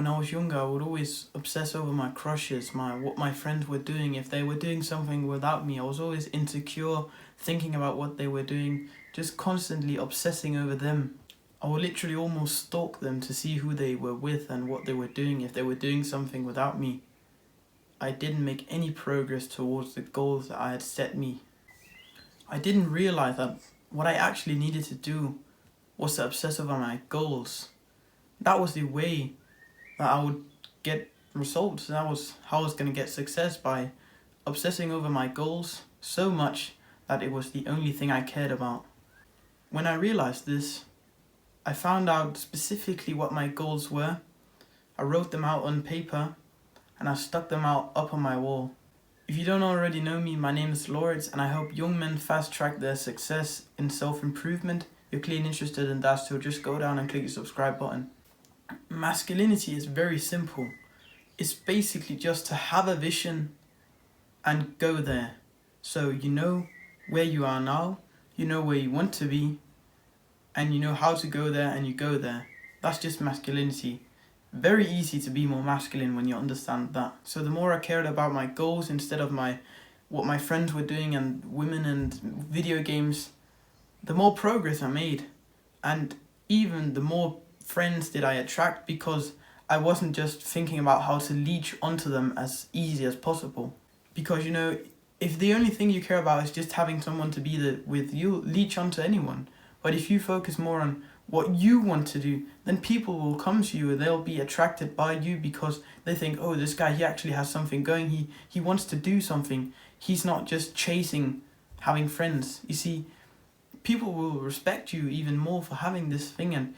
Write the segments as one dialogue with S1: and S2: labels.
S1: when I was younger, I would always obsess over my crushes, what my friends were doing. If they were doing something without me, I was always insecure, thinking about what they were doing, just constantly obsessing over them. I would literally almost stalk them to see who they were with and what they were doing, if they were doing something without me. I didn't make any progress towards the goals that I had set me. I didn't realize that what I actually needed to do was to obsess over my goals. That was the way that I would get results. That was how I was going to get success, by obsessing over my goals so much that it was the only thing I cared about. When I realized this, I found out specifically what my goals were. I wrote them out on paper and I stuck them out up on my wall. If you don't already know me, my name is Lawrence, and I help young men fast track their success in self-improvement. If you're clearly interested in that, so just go down and click the subscribe button. Masculinity is very simple. It's basically just to have a vision and go there. So you know where you are now, you know where you want to be, and you know how to go there, and you go there. That's just masculinity. Very easy to be more masculine when you understand that. So the more I cared about my goals instead of what my friends were doing and women and video games, the more progress I made. And even the more friends did I attract, because I wasn't just thinking about how to leech onto them as easy as possible. Because if the only thing you care about is just having someone to be with, you'll leech onto anyone. But if you focus more on what you want to do, then people will come to you and they'll be attracted by you because they think, oh, this guy, he actually has something going. He wants to do something. He's not just chasing having friends. You see, people will respect you even more for having this thing, and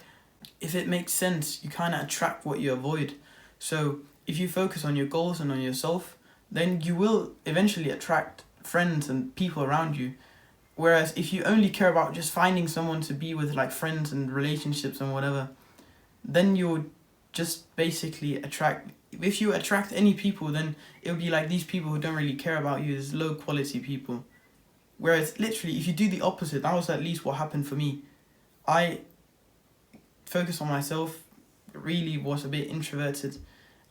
S1: if it makes sense, you kind of attract what you avoid. So if you focus on your goals and on yourself, then you will eventually attract friends and people around you. Whereas if you only care about just finding someone to be with, like friends and relationships and whatever, then you'll just basically attract, if you attract any people, then it'll be like these people who don't really care about you, as low quality people. Whereas literally if you do the opposite, that was at least what happened for me. I focused on myself, really was a bit introverted,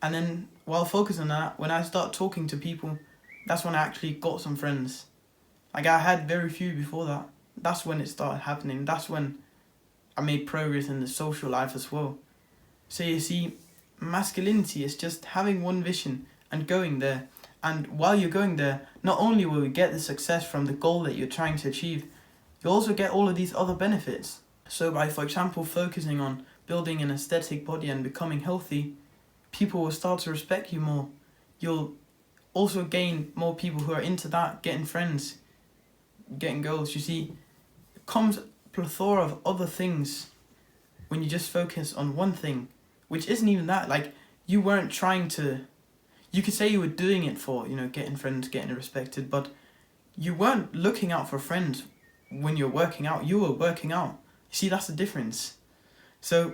S1: and then while focusing on that, when I start talking to people, that's when I actually got some friends. Like, I had very few before that. That's when it started happening. That's when I made progress in the social life as well. So you see, masculinity is just having one vision and going there. And while you're going there, not only will you get the success from the goal that you're trying to achieve, you also get all of these other benefits. So by, for example, focusing on building an aesthetic body and becoming healthy, people will start to respect you more. You'll also gain more people who are into that, getting friends, getting girls. You see, it comes a plethora of other things when you just focus on one thing, which isn't even that. Like, you weren't trying to, you could say you were doing it for, getting friends, getting respected, but you weren't looking out for friends when you're working out. You were working out. You see, that's the difference. So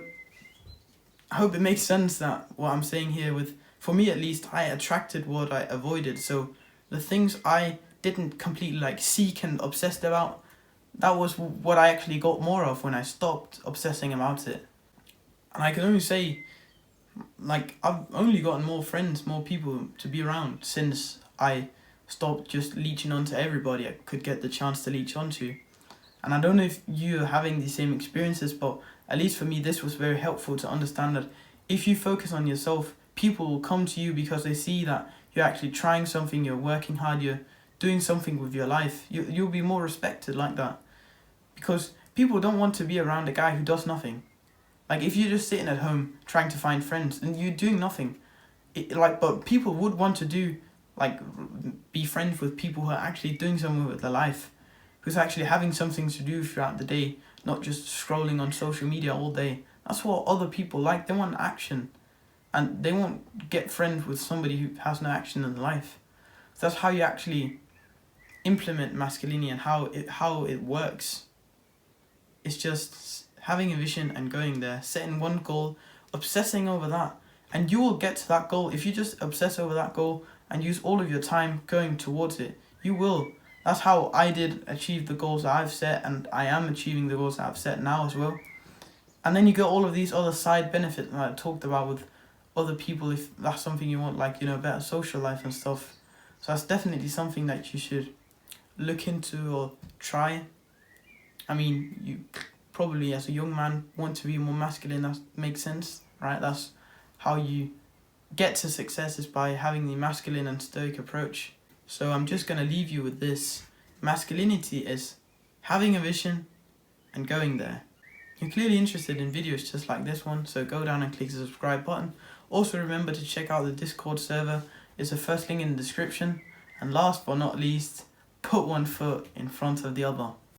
S1: I hope it makes sense that what I'm saying here, for me at least, I attracted what I avoided. So the things I didn't completely seek and obsessed about, that was what I actually got more of when I stopped obsessing about it. And I can only say, I've only gotten more friends, more people to be around since I stopped just leeching onto everybody I could get the chance to leech onto. And I don't know if you're having the same experiences, but at least for me, this was very helpful to understand that if you focus on yourself, people will come to you because they see that you're actually trying something, you're working hard, you're doing something with your life. You'll be more respected like that. Because people don't want to be around a guy who does nothing. Like, if you're just sitting at home trying to find friends and you're doing nothing, but people would want to be friends with people who are actually doing something with their life, who's actually having something to do throughout the day, not just scrolling on social media all day. That's what other people like. They want action. And they won't get friends with somebody who has no action in their life. So that's how you actually implement masculinity and how it works. It's just having a vision and going there, setting one goal, obsessing over that, and you will get to that goal. If you just obsess over that goal and use all of your time going towards it, you will. That's how I did achieve the goals that I've set, and I am achieving the goals that I've set now as well. And then you get all of these other side benefits that I talked about with other people if that's something you want, like, you know, better social life and stuff. So that's definitely something that you should look into or try. I mean, you probably as a young man want to be more masculine. That makes sense, right? That's how you get to success, is by having the masculine and stoic approach. So I'm just going to leave you with this. Masculinity is having a vision and going there. You're clearly interested in videos just like this one, so go down and click the subscribe button. Also remember to check out the Discord server. It's the first link in the description. And last but not least, put one foot in front of the other.